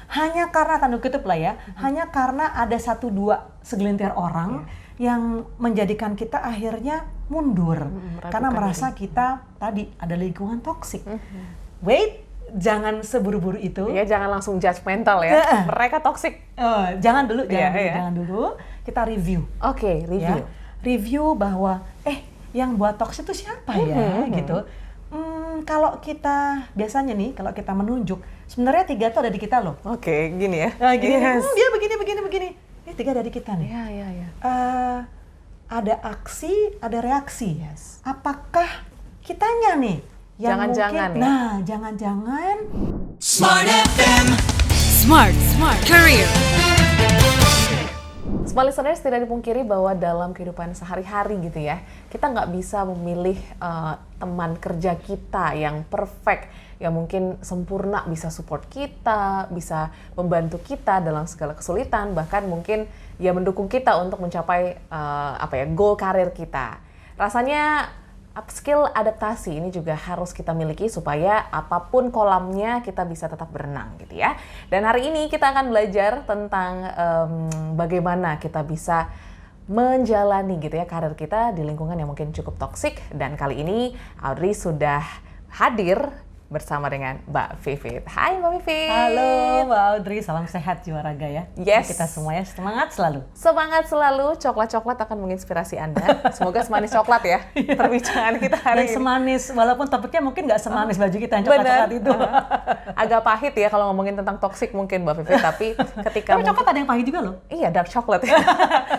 hanya karena tanda kutip lah ya, hanya karena ada satu dua segelintir orang yang menjadikan kita akhirnya mundur karena merasa kita tadi ada lingkungan toksik. Wait, jangan seburu-buru itu. Ya, jangan langsung judgmental ya. Mereka toksik. Jangan dulu, jangan dulu. Kita review. Oke, review. Ya. Review bahwa yang buat toksik itu siapa ya, gitu. Kalau kita biasanya nih, kalau kita menunjuk, sebenarnya 3 itu ada di kita loh. Oke, gini ya. Gini, dia begini. Ini 3 dari kita nih. Iya. Ada aksi, ada reaksi. Yes. Apakah kitanya nih yang jangan-jangan mungkin, jangan-jangan Smart FM. Smart Career. Smart listeners, tidak dipungkiri bahwa dalam kehidupan sehari-hari gitu ya, kita nggak bisa memilih teman kerja kita yang perfect, yang mungkin sempurna bisa support kita, bisa membantu kita dalam segala kesulitan, bahkan mungkin ya mendukung kita untuk mencapai goal karir kita. Rasanya skill adaptasi ini juga harus kita miliki supaya apapun kolamnya kita bisa tetap berenang gitu ya. Dan hari ini kita akan belajar tentang bagaimana kita bisa menjalani gitu ya karir kita di lingkungan yang mungkin cukup toksik. Dan kali ini Audrey sudah hadir bersama dengan Mbak Vivit. Hai Mbak Vivit. Halo Mbak Audrey, salam sehat jiwa raga ya. Yes. Kita semuanya semangat selalu. Semangat selalu, coklat-coklat akan menginspirasi Anda. Semoga semanis coklat ya perbincangan kita hari ini. Semanis, walaupun topiknya mungkin nggak semanis baju kita yang coklat-coklat itu. Agak pahit ya kalau ngomongin tentang toksik mungkin Mbak Vivit, tapi ketika Tapi coklat ada yang pahit juga loh. Iya, dark chocolate ya.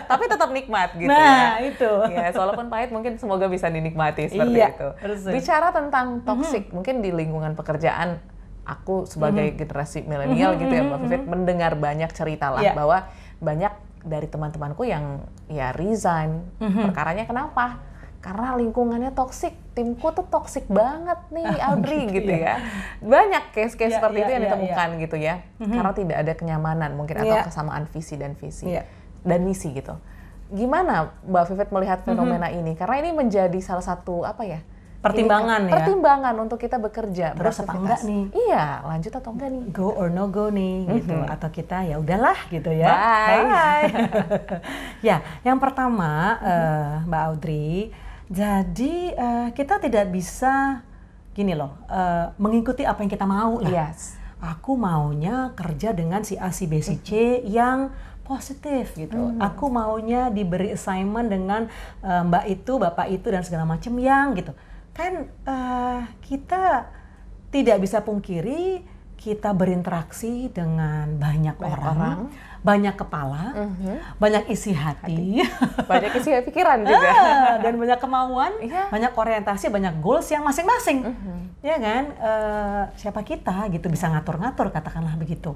Tapi tetap nikmat gitu Nah, ya. itu. Ya, walaupun pahit mungkin semoga bisa dinikmati seperti itu. Persis. Bicara tentang toksik, mungkin di lingkungan pekerjaan, aku sebagai generasi milenial gitu ya Mbak Vivit, mendengar banyak cerita lah bahwa banyak dari teman-temanku yang ya resign. Perkaranya kenapa? Karena lingkungannya toksik, timku tuh toksik banget nih Audrey gitu ya. Banyak case-case seperti itu yang ditemukan gitu ya. Karena tidak ada kenyamanan mungkin atau kesamaan visi dan dan misi gitu. Gimana Mbak Vivit melihat fenomena ini? Karena ini menjadi salah satu pertimbangan ya. Pertimbangan untuk kita bekerja, terus apa enggak nih? Iya, lanjut atau enggak nih? Go or no go nih gitu, atau kita ya udahlah gitu ya. Bye. Ya, yang pertama Mbak Audrey, jadi kita tidak bisa gini loh, mengikuti apa yang kita mau lah. Yes. Aku maunya kerja dengan si A, si B, si C yang positif gitu. Aku maunya diberi assignment dengan mbak itu, bapak itu dan segala macam yang gitu. Kan kita tidak bisa pungkiri kita berinteraksi dengan banyak orang, banyak kepala, banyak isi hati, banyak isi pikiran juga, dan banyak kemauan, banyak orientasi, banyak goals yang masing-masing, ya kan? Siapa kita gitu bisa ngatur-ngatur katakanlah begitu.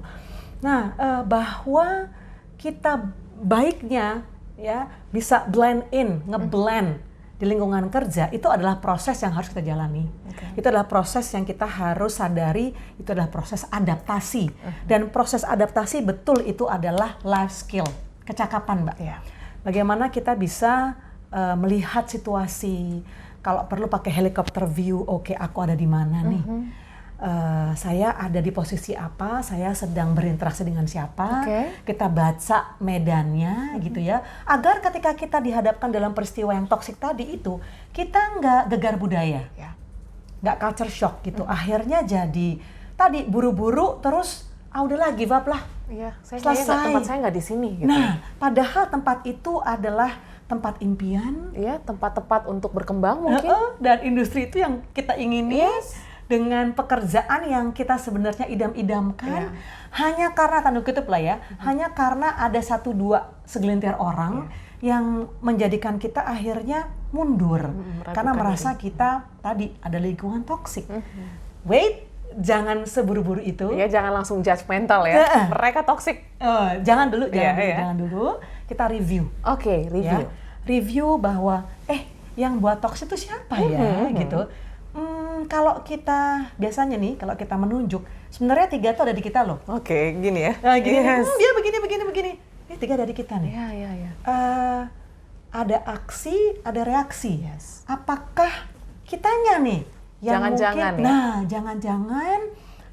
Nah, bahwa kita baiknya ya bisa blend in, ngeblend di lingkungan kerja itu adalah proses yang harus kita jalani. Itu adalah proses yang kita harus sadari, itu adalah proses adaptasi. Dan proses adaptasi betul itu adalah life skill, kecakapan Mbak. Bagaimana kita bisa melihat situasi, kalau perlu pakai helicopter view, oke, aku ada di mana nih? Saya ada di posisi apa, saya sedang berinteraksi dengan siapa, kita baca medannya gitu ya, agar ketika kita dihadapkan dalam peristiwa yang toksik tadi itu, kita nggak gegar budaya, nggak culture shock gitu, akhirnya jadi tadi buru-buru terus, udahlah give up lah, selesai. Tempat saya nggak di sini gitu. Nah, padahal tempat itu adalah tempat impian, tempat-tempat untuk berkembang mungkin, dan industri itu yang kita ingini. Dengan pekerjaan yang kita sebenarnya idam-idamkan, hanya karena tanda kutip lah ya, hanya karena ada satu dua segelintir orang yang menjadikan kita akhirnya mundur karena merasa kita tadi ada lingkungan toksik. Wait, jangan seburu-buru itu. Ya, jangan langsung judgmental ya. Mereka toksik. Jangan dulu. Kita review. Oke, review. Review bahwa yang buat toksik itu siapa ya, gitu. Kalau kita biasanya nih, kalau kita menunjuk, sebenarnya 3 itu ada di kita loh. Oke, gini ya. Dia begini. Ini 3 dari kita nih. Ada aksi, ada reaksi. Apakah kitanya nih yang jangan-jangan mungkin, jangan-jangan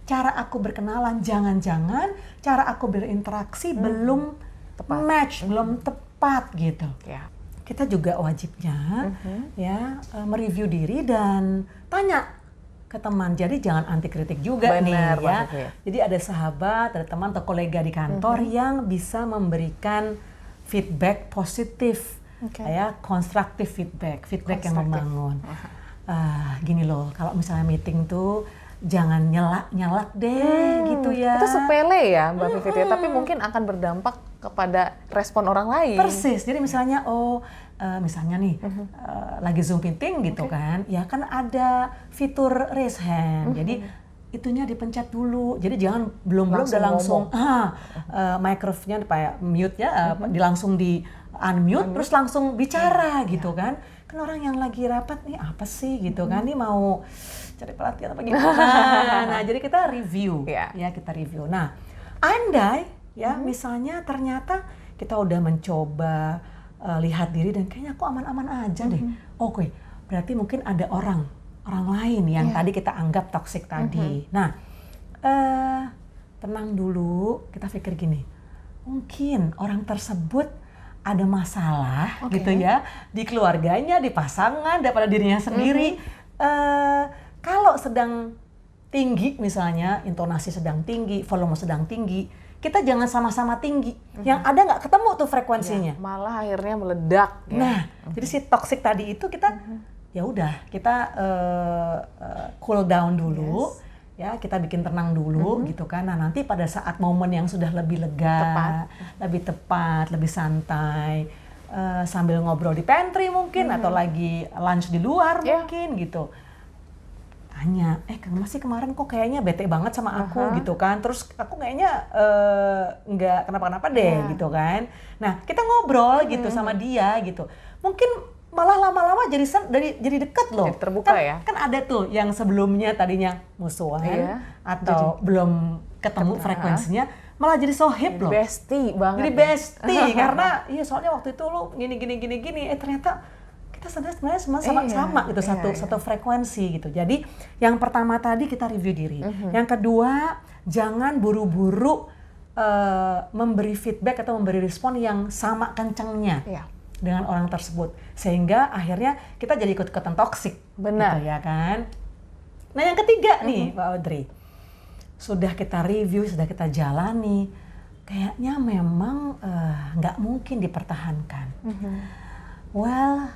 cara aku berkenalan, jangan-jangan cara aku berinteraksi belum Tepat. match, belum tepat gitu. Ya. Kita juga wajibnya ya mereview diri dan tanya ke teman. Jadi jangan anti kritik juga Benar, nih ya. Mbak Vivit. Jadi ada sahabat, ada teman atau kolega di kantor yang bisa memberikan feedback positif, Oke. ya konstruktif feedback yang Konstruktif. membangun. Gini loh, kalau misalnya meeting tuh jangan nyelak deh gitu ya. Itu sepele ya Mbak Vivit ya, tapi mungkin akan berdampak kepada respon orang lain. Persis. Jadi misalnya misalnya nih lagi Zoom meeting gitu kan, ya kan ada fitur raise hand. Jadi itunya dipencet dulu. Jadi jangan belum udah langsung microphone-nya kayak mute-nya langsung di unmute terus langsung bicara gitu kan. Kan orang yang lagi rapat nih apa sih gitu kan, nih mau cari perhatian apa gimana. Nah, jadi kita review ya kita review. Nah, andai ya misalnya ternyata kita udah mencoba lihat diri dan kayaknya aku aman-aman aja deh. Oke, berarti mungkin ada orang lain yang tadi kita anggap toksik tadi. Nah, tenang dulu, kita pikir gini, mungkin orang tersebut ada masalah gitu ya di keluarganya, di pasangan, daripada dirinya sendiri. Kalau sedang tinggi misalnya, intonasi sedang tinggi, volume sedang tinggi, kita jangan sama-sama tinggi. Yang ada nggak ketemu tuh frekuensinya. Malah akhirnya meledak. Ya. Nah, jadi si toxic tadi itu kita ya udah kita cool down dulu, ya kita bikin tenang dulu gitu kan. Nah nanti pada saat momen yang sudah lebih lega, lebih tepat, lebih santai, sambil ngobrol di pantry mungkin atau lagi lunch di luar mungkin gitu. Tanya, Kang Mas sih kemarin kok kayaknya bete banget sama aku gitu kan, terus aku kayaknya nggak kenapa-kenapa deh gitu kan. Nah kita ngobrol gitu sama dia gitu, mungkin malah lama-lama jadi deket loh. Jadi terbuka kan, ya. Kan ada tuh yang sebelumnya tadinya musuhan atau belum ketemu frekuensinya, malah jadi sohib loh. Bestie banget. Jadi bestie karena iya soalnya waktu itu lo gini, ternyata kita sebenarnya sama gitu, satu frekuensi gitu. Jadi yang pertama tadi kita review diri. Yang kedua, jangan buru-buru memberi feedback atau memberi respon yang sama kencengnya dengan orang tersebut, sehingga akhirnya kita jadi ikut-ikutan toksik. Benar. Gitu ya kan. Nah yang ketiga nih Mbak Audrey, sudah kita review, sudah kita jalani, kayaknya memang nggak mungkin dipertahankan. Well,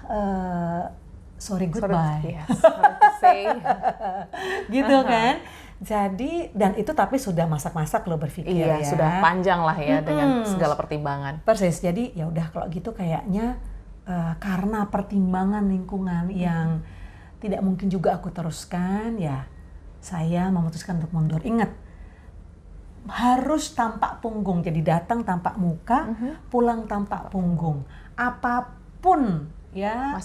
sorry goodbye. Sorry to say. Gitu kan. Jadi, dan itu tapi sudah masak-masak lo berpikir ya. Sudah panjang lah ya dengan segala pertimbangan. Persis. Jadi ya udah kalau gitu kayaknya karena pertimbangan lingkungan yang tidak mungkin juga aku teruskan, ya saya memutuskan untuk mundur. Ingat, harus tampak punggung. Jadi datang tampak muka, pulang tampak punggung. Apapun ya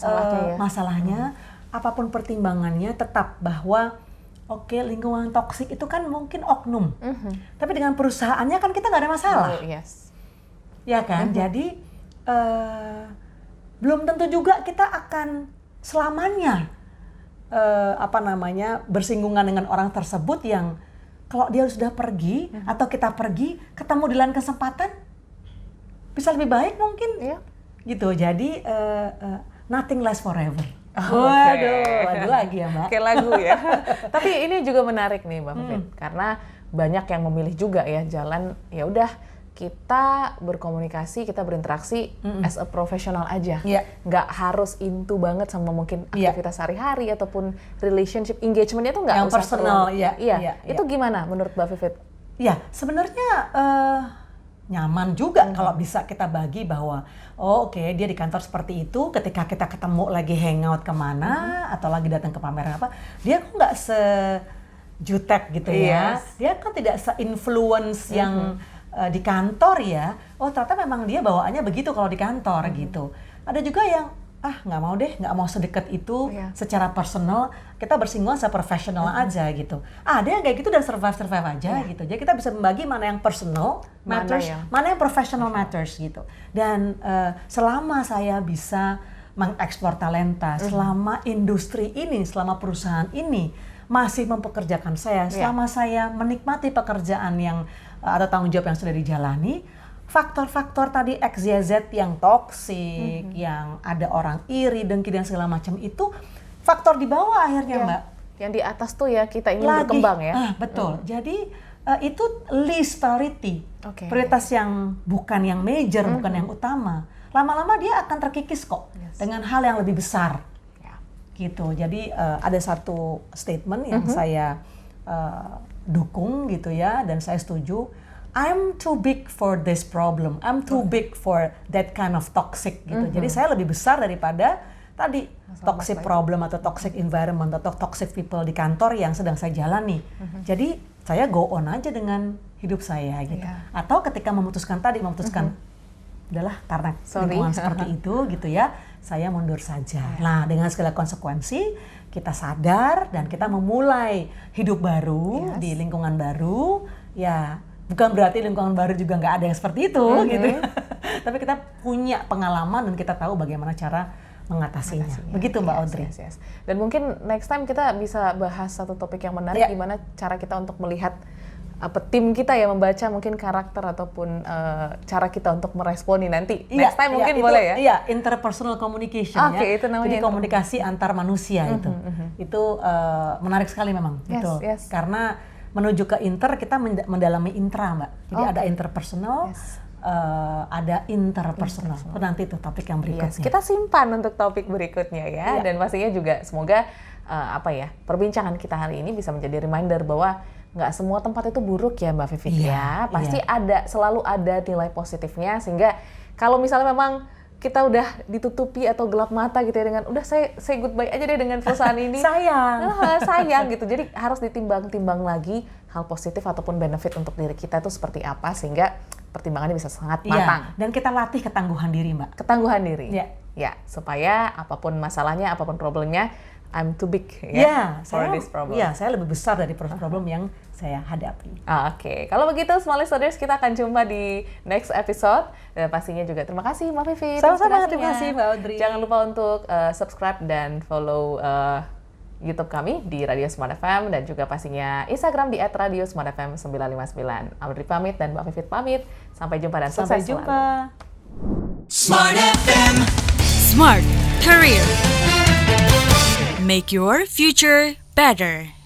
masalahnya, apapun pertimbangannya, tetap bahwa oke, lingkungan toksik itu kan mungkin oknum. Tapi dengan perusahaannya kan kita nggak ada masalah. Ya kan? Jadi belum tentu juga kita akan selamanya bersinggungan dengan orang tersebut yang kalau dia sudah pergi atau kita pergi, ketemu di lain kesempatan bisa lebih baik mungkin. Gitu. Jadi nothing lasts forever. Waduh, lagu lagi ya Mbak. Kayak lagu ya. Tapi ini juga menarik nih Mbak Vivit, karena banyak yang memilih juga ya jalan ya udah kita berkomunikasi, kita berinteraksi as a professional aja. Nggak harus into banget sama mungkin aktivitas sehari-hari ataupun relationship engagementnya tuh nggak yang usah personal. Itu gimana menurut Mbak Vivit? Ya sebenarnya nyaman juga kalau bisa kita bagi bahwa oke, dia di kantor seperti itu, ketika kita ketemu lagi hangout kemana atau lagi datang ke pameran apa, dia kok nggak sejutek gitu ya, dia kan tidak se-influence yang di kantor ya. Oh ternyata memang dia bawaannya begitu kalau di kantor gitu. Ada juga yang nggak mau deh, nggak mau sedekat itu secara personal, kita bersinggungan secara profesional aja gitu. Ada yang kayak gitu dan survive aja gitu. Jadi kita bisa membagi mana yang personal matters, mana yang professional matters gitu. Dan selama saya bisa mengeksplor talenta, selama industri ini, selama perusahaan ini masih mempekerjakan saya, selama saya menikmati pekerjaan yang atau tanggung jawab yang sudah dijalani, faktor-faktor tadi X, Y, Z yang toksik, yang ada orang iri, dengki dan segala macam itu faktor di bawah akhirnya, Mbak. Yang di atas tuh ya kita ingin berkembang ya. Betul. Jadi itu least priority. Oke. Prioritas yang bukan yang major, bukan yang utama. Lama-lama dia akan terkikis kok dengan hal yang lebih besar. Ya. Gitu. Jadi ada satu statement yang saya dukung gitu ya, dan saya setuju. I'm too big for this problem. I'm too big for that kind of toxic gitu. Jadi saya lebih besar daripada tadi toxic problem atau toxic environment atau toxic people di kantor yang sedang saya jalani. Jadi saya go on aja dengan hidup saya gitu. Atau ketika memutuskan adalah karena lingkungan seperti itu gitu ya, saya mundur saja. Nah, dengan segala konsekuensi kita sadar dan kita memulai hidup baru di lingkungan baru. Ya, bukan berarti lingkungan baru juga nggak ada yang seperti itu gitu. Tapi kita punya pengalaman dan kita tahu bagaimana cara mengatasinya. Begitu Mbak Audrey. Yes. Dan mungkin next time kita bisa bahas satu topik yang menarik, gimana cara kita untuk melihat tim kita ya, membaca mungkin karakter ataupun cara kita untuk meresponi nanti. Next time mungkin boleh ya? Iya, interpersonal communication ya. Itu namanya. Jadi komunikasi antar manusia itu. Itu menarik sekali memang. Betul. Karena menuju ke inter, kita mendalami intra, Mbak. Jadi ada interpersonal, ada interpersonal. Nanti itu topik yang berikutnya. Kita simpan untuk topik berikutnya ya. Dan pastinya juga semoga perbincangan kita hari ini bisa menjadi reminder bahwa nggak semua tempat itu buruk ya Mbak Vivit ya. Pasti selalu ada nilai positifnya, sehingga kalau misalnya memang kita udah ditutupi atau gelap mata gitu ya dengan udah saya say goodbye aja deh dengan perusahaan ini. sayang gitu. Jadi harus ditimbang-timbang lagi hal positif ataupun benefit untuk diri kita itu seperti apa, sehingga pertimbangannya bisa sangat matang. Dan kita latih ketangguhan diri, Mbak. Ketangguhan diri. Ya, supaya apapun masalahnya, apapun problemnya, I'm too big for this problem. Saya lebih besar dari problem yang saya hadapi. Oke. Kalau begitu, Small Listeners, kita akan jumpa di next episode. Dan pastinya juga terima kasih Mbak Vivit. Sama-sama, terima kasih Mbak Audrey. Jangan lupa untuk subscribe dan follow YouTube kami di Radio Smart FM, dan juga pastinya Instagram di @radiosmartfm959. Audrey pamit dan Mbak Vivit pamit. Sampai jumpa dan sukses selalu. Smart FM. Smart Career. Make your future better.